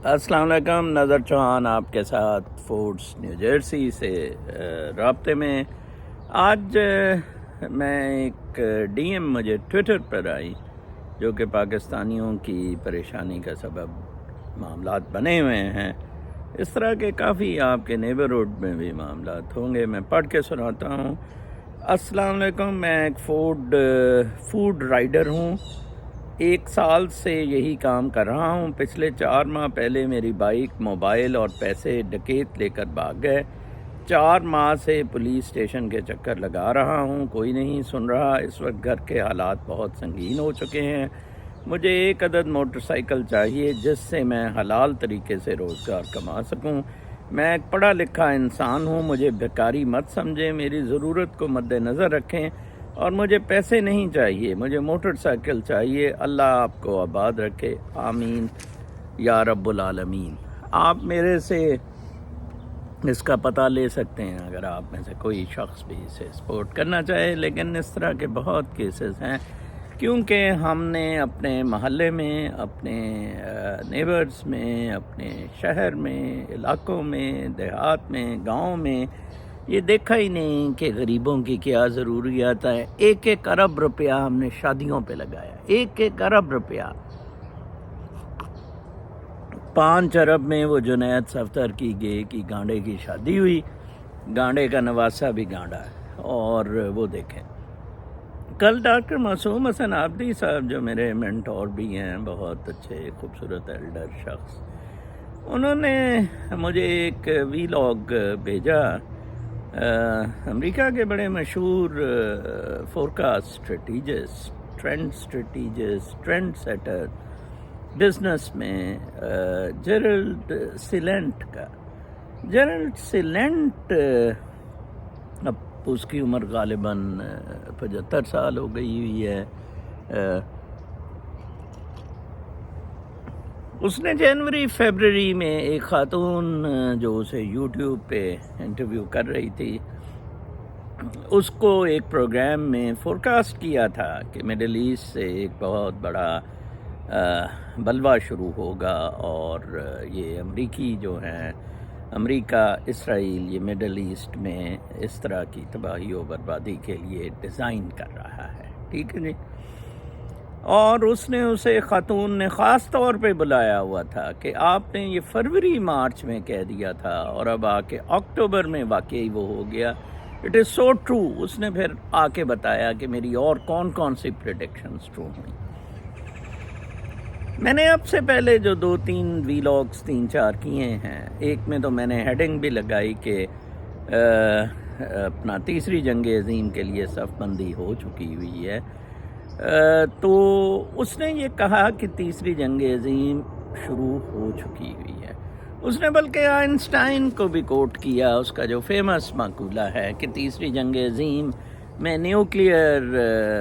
السلام علیکم، نظر چوہان آپ کے ساتھ فوڈس نیو جرسی سے رابطے میں۔ آج میں ایک ڈی ایم مجھے ٹویٹر پر آئی جو کہ پاکستانیوں کی پریشانی کا سبب معاملات بنے ہوئے ہیں۔ اس طرح کے کافی آپ کے نیبرہڈ میں بھی معاملات ہوں گے، میں پڑھ کے سناتا ہوں۔ السلام علیکم، میں ایک فوڈ رائڈر ہوں، 1 سال سے یہی کام کر رہا ہوں۔ پچھلے 4 ماہ پہلے میری بائک، موبائل اور پیسے ڈکیت لے کر بھاگ گئے۔ 4 ماہ سے پولیس اسٹیشن کے چکر لگا رہا ہوں، کوئی نہیں سن رہا۔ اس وقت گھر کے حالات بہت سنگین ہو چکے ہیں۔ مجھے 1 عدد موٹر سائیکل چاہیے جس سے میں حلال طریقے سے روزگار کما سکوں۔ میں ایک پڑھا لکھا انسان ہوں، مجھے بھکاری مت سمجھیں، میری ضرورت کو مد نظر رکھیں، اور مجھے پیسے نہیں چاہیے، مجھے موٹر سائیکل چاہیے۔ اللہ آپ کو آباد رکھے، آمین یا رب العالمین۔ آپ میرے سے اس کا پتہ لے سکتے ہیں اگر آپ میں سے کوئی شخص بھی اسے سپورٹ کرنا چاہے، لیکن اس طرح کے بہت کیسز ہیں، کیونکہ ہم نے اپنے محلے میں، اپنے نیبرز میں، اپنے شہر میں، علاقوں میں، دیہات میں، گاؤں میں یہ دیکھا ہی نہیں کہ غریبوں کی کیا ضروریات ہے۔ 1 ارب روپیہ ہم نے شادیوں پہ لگایا، 1 ارب روپیہ۔ 5 ارب میں وہ جنید صفدر کی گانڈے کی شادی ہوئی، گانڈے کا نواسہ بھی گانڈا ہے۔ اور وہ دیکھیں، کل ڈاکٹر معصوم حسن عابدی صاحب جو میرے مینٹور بھی ہیں، بہت اچھے خوبصورت ایلڈر شخص، انہوں نے مجھے ایک ویلاگ بھیجا۔ امریکہ کے بڑے مشہور forecast strategist, trend setter, business میں جیرلڈ سیلنٹ کا۔ جیرلڈ سیلنٹ، اب اس کی عمر غالباً 75 سال ہو گئی ہوئی ہے۔ اس نے جنوری فیبرری میں ایک خاتون جو اسے یوٹیوب پہ انٹرویو کر رہی تھی، اس کو ایک پروگرام میں فورکاسٹ کیا تھا کہ مڈل ایسٹ سے ایک بہت بڑا بلوا شروع ہوگا، اور یہ امریکی جو ہیں، امریکہ، اسرائیل، یہ مڈل ایسٹ میں اس طرح کی تباہی و بربادی کے لیے ڈیزائن کر رہا ہے، ٹھیک ہے جی۔ اور اس نے اسے، خاتون نے خاص طور پہ بلایا ہوا تھا کہ آپ نے یہ فروری مارچ میں کہہ دیا تھا اور اب آ کے اکتوبر میں واقعی وہ ہو گیا۔ It is so true. اس نے پھر آ کے بتایا کہ میری اور کون سی پریڈکشنز ٹرو ہوئیں۔ میں نے اب سے پہلے جو 2-3 ویلاگز 3-4 کیے ہیں، ایک میں تو میں نے ہیڈنگ بھی لگائی کہ اپنا تیسری جنگ عظیم کے لیے صف بندی ہو چکی ہوئی ہے، تو اس نے یہ کہا کہ تیسری جنگ عظیم شروع ہو چکی ہوئی ہے۔ اس نے بلکہ آئنسٹائن کو بھی کوٹ کیا، اس کا جو فیمس مقولہ ہے کہ تیسری جنگ عظیم میں نیوکلیئر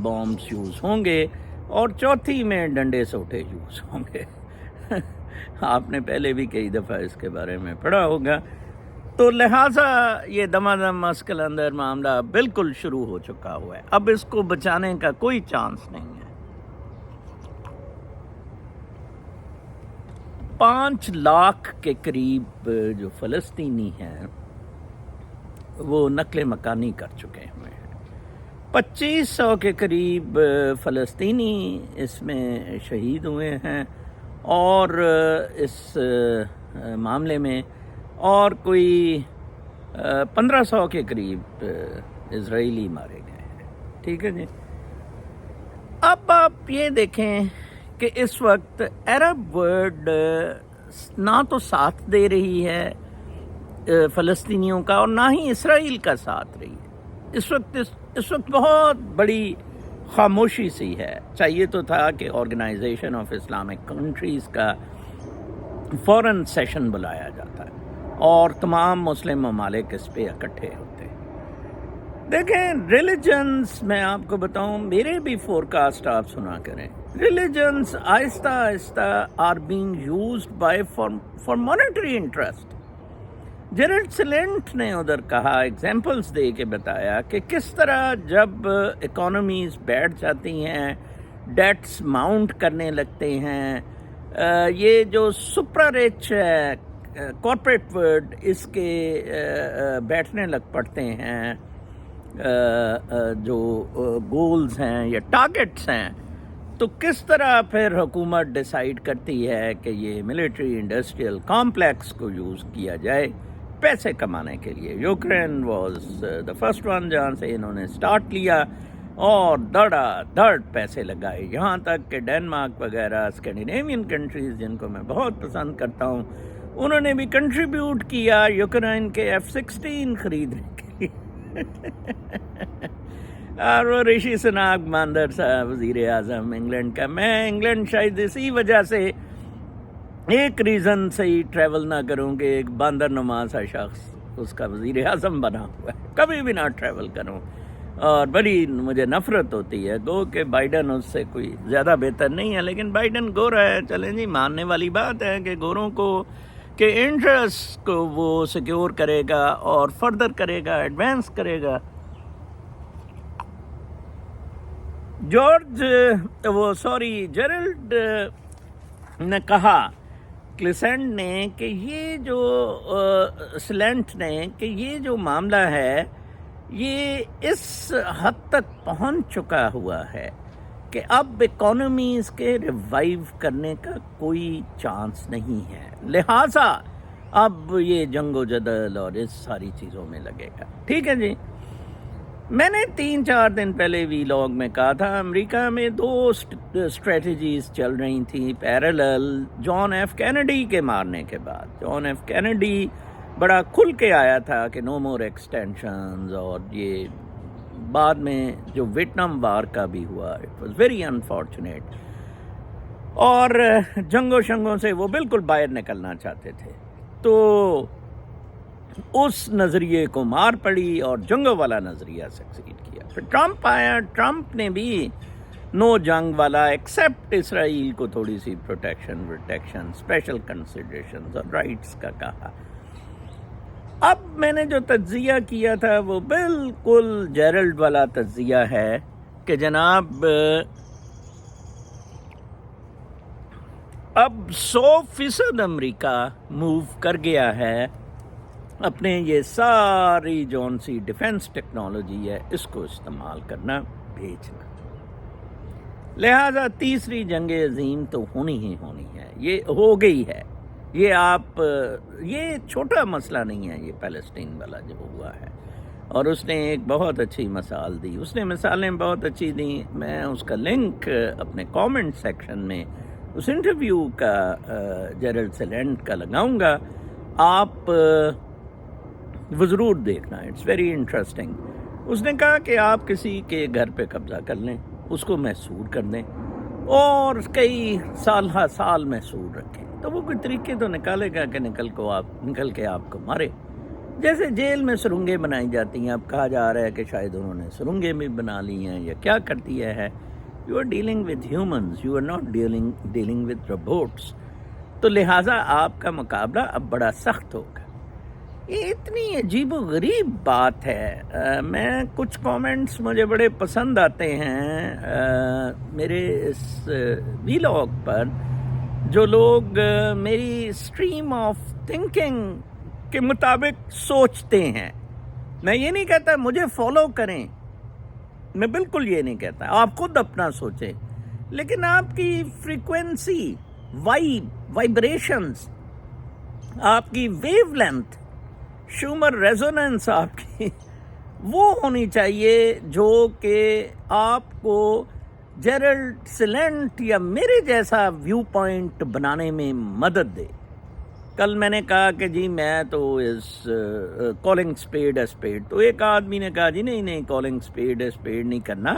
بامبس یوز ہوں گے اور چوتھی میں ڈنڈے سوٹے یوز ہوں گے۔ آپ نے پہلے بھی کئی دفعہ اس کے بارے میں پڑھا ہوگا۔ تو لہٰذا یہ دمادم مسکلندر معاملہ بالکل شروع ہو چکا ہوا ہے، اب اس کو بچانے کا کوئی چانس نہیں ہے۔ 5 لاکھ کے قریب جو فلسطینی ہیں وہ نقل مکانی کر چکے ہوئے ہیں، 2500 کے قریب فلسطینی اس میں شہید ہوئے ہیں، اور اس معاملے میں اور کوئی 1500 کے قریب اسرائیلی مارے گئے ہیں، ٹھیک ہے جی۔ اب آپ یہ دیکھیں کہ اس وقت عرب ورلڈ نہ تو ساتھ دے رہی ہے فلسطینیوں کا، اور نہ ہی اسرائیل کا ساتھ رہی ہے۔ اس وقت بہت بڑی خاموشی سی ہے۔ چاہیے تو تھا کہ آرگنائزیشن آف اسلامک کنٹریز کا فوراً سیشن بلایا جاتا ہے اور تمام مسلم ممالک اس پہ اکٹھے ہوتے ہیں۔ دیکھیں، ریلیجنز، میں آپ کو بتاؤں، میرے بھی فورکاسٹ آپ سنا کریں، ریلیجنز آہستہ آہستہ are being used by for monetary interest. Gerald Celente نے ادھر کہا، ایگزامپلز دے کے بتایا کہ کس طرح جب اکانومیز بیٹھ جاتی ہیں، ڈیٹس ماؤنٹ کرنے لگتے ہیں، یہ جو سپرا رچ ہے کارپوریٹ ورلڈ، اس کے بیٹھنے لگ پڑتے ہیں جو گولز ہیں یا ٹارگٹس ہیں، تو کس طرح پھر حکومت ڈیسائیڈ کرتی ہے کہ یہ ملٹری انڈسٹریل کامپلیکس کو یوز کیا جائے پیسے کمانے کے لیے۔ Ukraine was the first one جہاں سے انہوں نے سٹارٹ لیا اور دڑا دڑ پیسے لگائے، یہاں تک کہ ڈینمارک وغیرہ اسکینڈینیوین کنٹریز جن کو میں بہت پسند کرتا ہوں، انہوں نے بھی کنٹریبیوٹ کیا یوکرین کے F-16 خریدنے کے لیے۔ اور وہ رشی سناک باندر صاحب وزیر اعظم انگلینڈ کا، میں انگلینڈ شاید اسی وجہ سے ایک ریزن سے ہی ٹریول نہ کروں کہ ایک باندر نما سا شخص اس کا وزیر اعظم بنا ہوا ہے، کبھی بھی نہ ٹریول کروں، اور بڑی مجھے نفرت ہوتی ہے۔ گو کہ بائیڈن اس سے کوئی زیادہ بہتر نہیں ہے، لیکن بائیڈن گورا ہے، چلیں جی ماننے والی بات ہے کہ گوروں کو کہ انٹرسٹ کو وہ سیکیور کرے گا اور فردر کرے گا، ایڈوانس کرے گا۔ جیرلڈ نے کہا، کلیسینڈ نے، کہ یہ جو سلینٹ نے، کہ یہ جو معاملہ ہے یہ اس حد تک پہنچ چکا ہوا ہے کہ اب اکانومیز کے ریوائیو کرنے کا کوئی چانس نہیں ہے، لہٰذا اب یہ جنگ و جدل اور اس ساری چیزوں میں لگے گا۔ ٹھیک ہے جی، میں نے 3-4 دن پہلے ویلاگ میں کہا تھا امریکہ میں 2 اسٹریٹجیز چل رہی تھیں پیرالل جان ایف کینیڈی کے مارنے کے بعد۔ جان ایف کینیڈی بڑا کھل کے آیا تھا کہ نو مور ایکسٹینشنز، اور یہ بعد میں جو ویتنام وار کا بھی ہوا، اٹ واز ویری انفارچونیٹ، اور جنگوں شنگوں سے وہ بالکل باہر نکلنا چاہتے تھے، تو اس نظریے کو مار پڑی اور جنگوں والا نظریہ سکسیڈ کیا۔ پھر ٹرمپ آیا، ٹرمپ نے بھی نو جنگ والا ایکسیپٹ اسرائیل کو تھوڑی سی پروٹیکشن اسپیشل کنسیڈریشنز اور رائٹس کا کہا۔ اب میں نے جو تجزیہ کیا تھا وہ بالکل جیرلڈ والا تجزیہ ہے کہ جناب اب 100% امریکہ موو کر گیا ہے اپنے یہ ساری جون سی ڈیفنس ٹیکنالوجی ہے اس کو استعمال کرنا، بھیجنا، لہذا تیسری جنگ عظیم تو ہونی ہی ہونی ہے، یہ ہو گئی ہے۔ یہ چھوٹا مسئلہ نہیں ہے، یہ پیلسٹین والا جو ہوا ہے، اور اس نے ایک بہت اچھی مثال دی، اس نے مثالیں بہت اچھی دیں، میں اس کا لنک اپنے کامنٹ سیکشن میں اس انٹرویو کا جیرلڈ سلینٹ کا لگاؤں گا، آپ وہ ضرور دیکھنا، اٹس ویری انٹرسٹنگ۔ اس نے کہا کہ آپ کسی کے گھر پہ قبضہ کر لیں، اس کو محصور کر دیں اور کئی سال محصور رکھیں، تو وہ کوئی طریقے تو نکالے گا کہ نکل کے آپ کو مارے۔ جیسے جیل میں سرنگیں بنائی جاتی ہیں، اب کہا جا رہا ہے کہ شاید انہوں نے سرنگیں بھی بنا لی ہیں یا کیا کر دیا ہے۔ You are dealing with humans, you are not dealing with robots, تو لہٰذا آپ کا مقابلہ اب بڑا سخت ہوگا۔ یہ اتنی عجیب و غریب بات ہے۔ میں کچھ کامنٹس مجھے بڑے پسند آتے ہیں میرے اس ویلاگ پر، جو لوگ میری اسٹریم آف تھنکنگ کے مطابق سوچتے ہیں۔ میں یہ نہیں کہتا مجھے فالو کریں، میں بالکل یہ نہیں کہتا، آپ خود اپنا سوچیں، لیکن آپ کی فریکوینسی، وائبریشنز، آپ کی ویو لینتھ، شومر ریزوننس آپ کی وہ ہونی چاہیے جو کہ آپ کو جیرلڈ سلینٹ یا میرے جیسا ویو پوائنٹ بنانے میں مدد دے۔ کل میں نے کہا کہ جی میں تو اس کالنگ اسپیڈ اے اسپیڈ، تو ایک آدمی نے کہا جی نہیں کالنگ اسپیڈ اے اسپیڈ نہیں کرنا،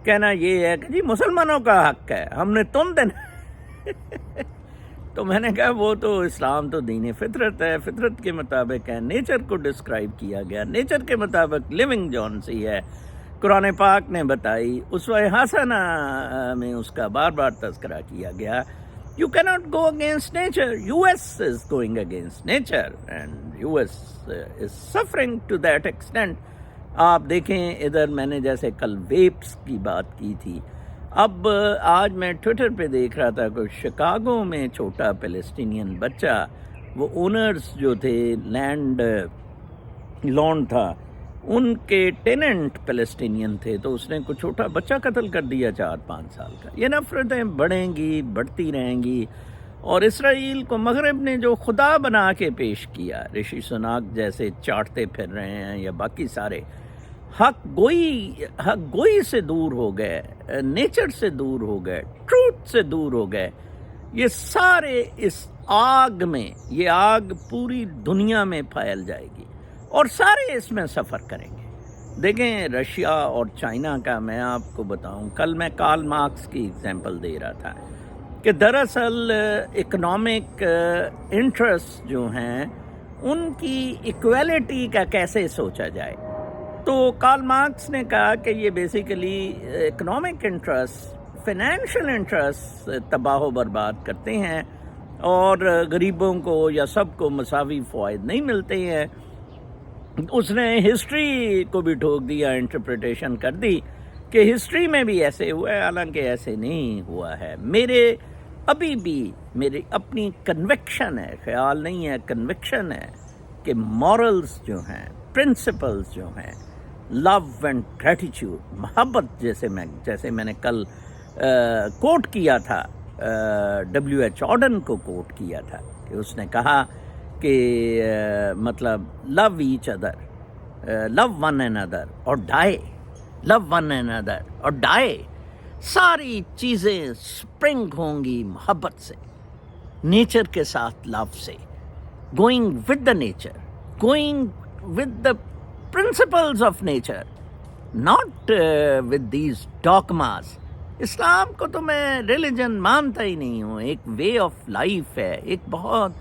کہنا یہ ہے کہ جی مسلمانوں کا حق ہے، ہم نے تم دینا۔ تو میں نے کہا وہ تو اسلام تو دین فطرت ہے، فطرت کے مطابق ہے، نیچر کو ڈسکرائب کیا گیا، نیچر کے مطابق لیونگ جون سی ہے، قرآن پاک نے بتائی، اسوہ حسنہ میں اس کا بار بار تذکرہ کیا گیا۔ You cannot go against nature. US is going against nature and US is suffering to that extent. آپ دیکھیں ادھر میں نے جیسے کل ویپس کی بات کی تھی، اب آج میں ٹویٹر پہ دیکھ رہا تھا کہ شکاگو میں چھوٹا فلسطینین بچہ، وہ اونرز جو تھے، لینڈ لون تھا، ان کے ٹیننٹ فلسطینین تھے، تو اس نے کوئی چھوٹا بچہ قتل کر دیا 4-5 سال کا۔ یہ نفرتیں بڑھیں گی، بڑھتی رہیں گی، اور اسرائیل کو مغرب نے جو خدا بنا کے پیش کیا، رشی سناک جیسے چاٹتے پھر رہے ہیں، یا باقی سارے حق گوئی سے دور ہو گئے، نیچر سے دور ہو گئے، ٹروتھ سے دور ہو گئے، یہ سارے اس آگ میں، یہ آگ پوری دنیا میں پھیل جائے گی اور سارے اس میں سفر کریں گے۔ دیکھیں رشیا اور چائنا کا میں آپ کو بتاؤں، کل میں کارل مارکس کی اگزامپل دے رہا تھا کہ دراصل اکنامک انٹرسٹ جو ہیں ان کی ایکویلٹی کا کیسے سوچا جائے، تو کارل مارکس نے کہا کہ یہ basically economic interest, financial interest تباہ و برباد کرتے ہیں، اور غریبوں کو یا سب کو مساوی فوائد نہیں ملتے ہیں۔ اس نے ہسٹری کو بھی ٹھوک دیا، انٹرپریٹیشن کر دی کہ ہسٹری میں بھی ایسے ہوا ہے، حالانکہ ایسے نہیں ہوا ہے۔ ابھی بھی میری اپنی کنوکشن ہے، خیال نہیں ہے، کنوکشن ہے کہ مورلز جو ہیں، پرنسپلز جو ہیں، لو اینڈ گریٹیٹیوڈ، محبت، جیسے میں نے کل کوٹ کیا تھا، WH آڈن کو کوٹ کیا تھا کہ اس نے کہا کہ مطلب لو ایچ ادر، لو ون این ادر اور ڈائی، لو ون این ادر اور ڈائی، ساری چیزیں سپرنگ ہوں گی محبت سے، نیچر کے ساتھ لو سے، going with the nature, going with the principles of nature, not with these dogmas. اسلام کو تو میں ریلیجن مانتا ہی نہیں ہوں، ایک وے آف لائف ہے، ایک بہت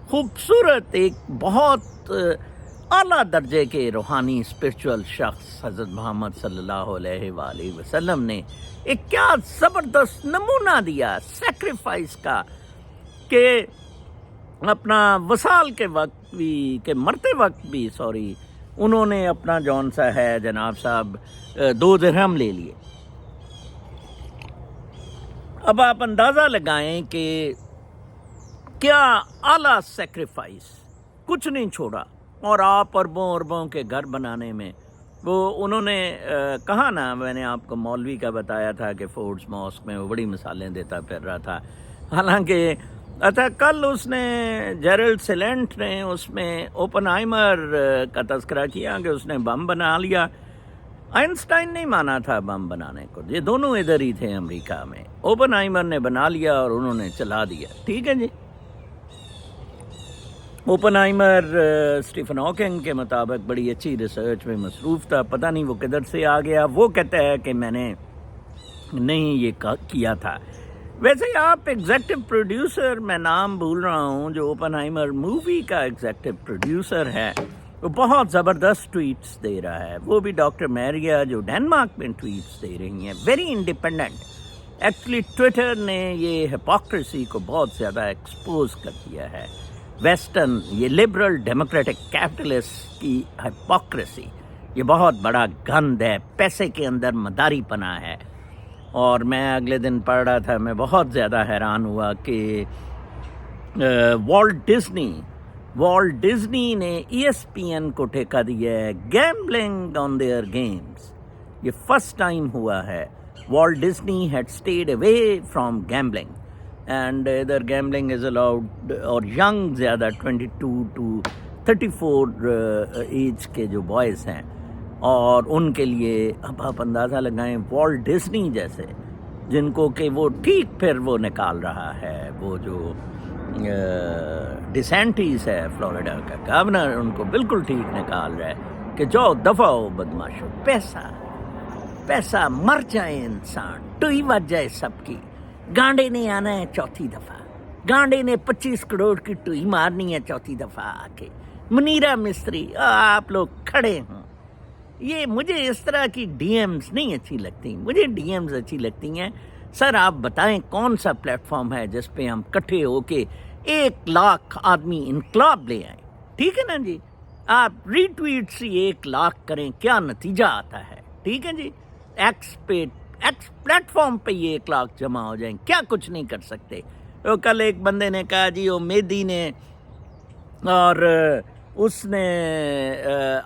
خوبصورت، ایک بہت اعلیٰ درجے کے روحانی اسپرچول شخص حضرت محمد صلی اللہ علیہ وآلہ وسلم نے ایک کیا زبردست نمونہ دیا سیکریفائس کا، کہ اپنا وصال کے وقت بھی، کہ مرتے وقت بھی انہوں نے اپنا جون سا ہے جناب صاحب 2 درہم لے لیے۔ اب آپ اندازہ لگائیں کہ کیا اعلیٰ سیکریفائس، کچھ نہیں چھوڑا، اور آپ اربوں کے گھر بنانے میں انہوں نے کہا نا، میں نے آپ کو مولوی کا بتایا تھا کہ فورڈز ماسک میں وہ بڑی مثالیں دیتا پھر رہا تھا، حالانکہ کل اس نے جیرلڈ سیلنٹ نے اس میں اوپن آئمر کا تذکرہ کیا کہ اس نے بم بنا لیا۔ آئنسٹائن نہیں مانا تھا بم بنانے کو، یہ دونوں ادھر ہی تھے امریکہ میں، اوپن آئمر نے بنا لیا اور انہوں نے چلا دیا، ٹھیک ہے جی۔ اوپن آئمر اسٹیفن ہاکنگ کے مطابق بڑی اچھی ریسرچ میں مصروف تھا، پتہ نہیں وہ کدھر سے آ گیا، وہ کہتا ہے کہ میں نے نہیں یہ کیا تھا۔ ویسے آپ ایگزیکٹو پروڈیوسر، میں نام بھول رہا ہوں، جو اوپن آئمر مووی کا ایگزیکٹو پروڈیوسر ہے، وہ بہت زبردست ٹویٹس دے رہا ہے، وہ بھی ڈاکٹر میریا جو ڈینمارک میں ٹویٹس دے رہی ہیں، ویری انڈیپینڈنٹ۔ ایکچولی ٹویٹر نے یہ ہپوکریسی کو بہت زیادہ ایکسپوز کر دیا ہے، ویسٹرن، یہ لبرل ڈیموکریٹک کیپٹلسٹ کی ہپوکریسی، یہ بہت بڑا گند ہے، پیسے کے اندر مداری پنا ہے۔ اور میں اگلے دن پڑھ رہا تھا، میں بہت زیادہ حیران ہوا کہ والٹ ڈزنی نے ESPN کو ٹھیکہ دیا ہے گیمبلنگ آن دیئر گیمز۔ یہ فرسٹ ٹائم ہوا ہے، Walt Disney had stayed away from gambling, and ادھر گیمبلنگ از الاؤڈ، اور ینگ زیادہ 22 to 34 ایج کے جو بوائز ہیں، اور ان کے لیے اب آپ اندازہ لگائیں، والٹ ڈزنی جیسے، جن کو کہ وہ ٹھیک پھر وہ نکال رہا ہے، وہ جو ڈیسینٹیز ہے فلوریڈا کا گورنر، ان کو بالکل ٹھیک نکال رہا ہے کہ جو دفعہ ہو بدماشو، پیسہ مر جائے انسان، ٹوئی بج جائے سب کی، گانڈے نے آنا ہے 4تھی دفعہ، گانڈے نے 25 کروڑ کی ٹوئی مارنی ہے 4تھی دفعہ آ کے، منیرا مستری آپ لوگ کھڑے ہوں۔ یہ مجھے اس طرح کی ڈی ایمز نہیں اچھی لگتی، مجھے ڈی ایمز اچھی لگتی ہیں، سر آپ بتائیں کون سا پلیٹ فارم ہے جس پہ ہم کٹھے ہو کے 1 لاکھ آدمی انقلاب لے آئیں، ٹھیک ہے نا جی، آپ ری ٹویٹ سے 1 لاکھ کریں، کیا نتیجہ آتا ہے، ٹھیک ہے جی، پلیٹ فارم پہ یہ 1 لاکھ جمع ہو جائیں، کیا کچھ نہیں کر سکتے. تو کل ایک بندے نے کہا جی وہ میدی نے اور اس نے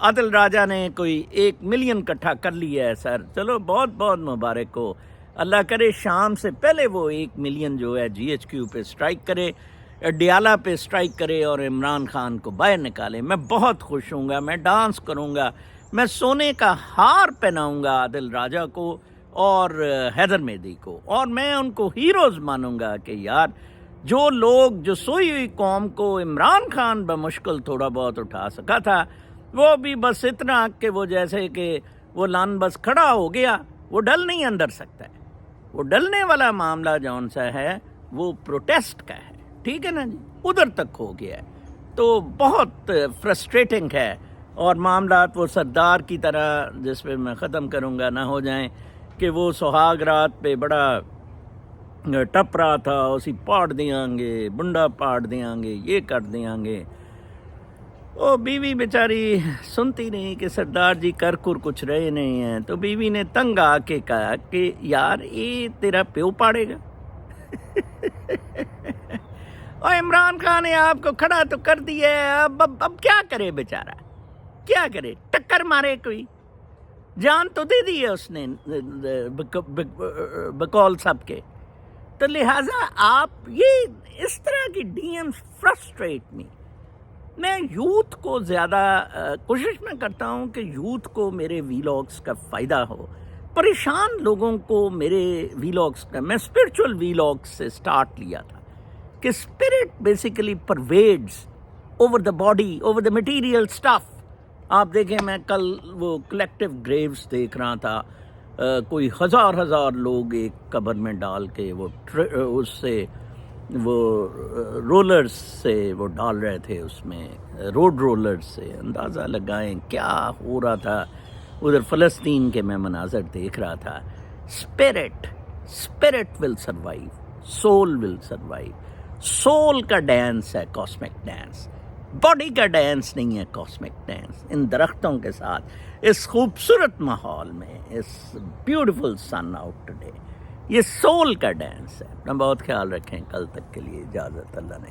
عادل راجہ نے کوئی 1 ملین اکٹھا کر لیا ہے. سر چلو بہت بہت مبارک ہو، اللہ کرے شام سے پہلے وہ 1 ملین جو ہے جی ایچ کیو پہ اسٹرائک کرے، ڈیالہ پہ اسٹرائک کرے اور عمران خان کو باہر نکالے. میں بہت خوش ہوں گا، میں ڈانس کروں گا، میں سونے کا ہار پہناؤں گا عادل راجہ کو اور حیدر مہدی کو، اور میں ان کو ہیروز مانوں گا کہ یار جو لوگ جو سوئی ہوئی قوم کو عمران خان بمشکل تھوڑا بہت اٹھا سکا تھا، وہ بھی بس اتنا کہ وہ جیسے کہ وہ لان بس کھڑا ہو گیا، وہ ڈل نہیں اندر سکتا ہے. وہ ڈلنے والا معاملہ جون سا ہے وہ پروٹیسٹ کا ہے، ٹھیک ہے نا جی، ادھر تک ہو گیا ہے. تو بہت فرسٹریٹنگ ہے، اور معاملات وہ سردار کی طرح جس پہ میں ختم کروں گا نہ ہو جائیں کہ وہ سہاگ رات پہ بڑا ٹپ رہا تھا، اسی پاڑ دیاں گے، بنڈا پاڑ دیاں گے، یہ کر دیاں گے. وہ بیوی بیچاری سنتی نہیں کہ سردار جی کر کچھ رہے نہیں ہیں. تو بیوی نے تنگ آ کے کہا کہ یار یہ تیرا پیو پاڑے گا. اور عمران خان نے آپ کو کھڑا تو کر دیا ہے، اب کیا کرے بیچارہ، کیا کرے؟ ٹکر مارے کوئی، جان تو دے دی ہے اس نے بقول سب کے. تو لہٰذا آپ یہ اس طرح کی ڈی ایم فرسٹریٹ می. میں یوتھ کو زیادہ کوشش میں کرتا ہوں کہ یوتھ کو میرے ویلاگس کا فائدہ ہو. پریشان لوگوں کو میرے ویلاگس کا، میں اسپرچل ویلاگس سے سٹارٹ لیا تھا کہ spirit basically provides over the body, over the material stuff. آپ دیکھیں میں کل وہ کلیکٹیو گریوز دیکھ رہا تھا، کوئی ہزار لوگ ایک قبر میں ڈال کے وہ اس سے وہ رولرز سے وہ ڈال رہے تھے، اس میں روڈ رولرز سے. اندازہ لگائیں کیا ہو رہا تھا ادھر فلسطین کے. میں مناظر دیکھ رہا تھا. Spirit will survive, civil will survive. Civil کا ڈانس ہے کاسمک ڈانس، باڈی کا ڈانس نہیں ہے کاسمک ڈانس. ان درختوں کے ساتھ، اس خوبصورت ماحول میں، اس بیوٹیفل سن آؤٹ ٹوڈے، یہ سول کا ڈانس ہے. اپنا بہت خیال رکھیں. کل تک کے لیے اجازت، اللہ نے.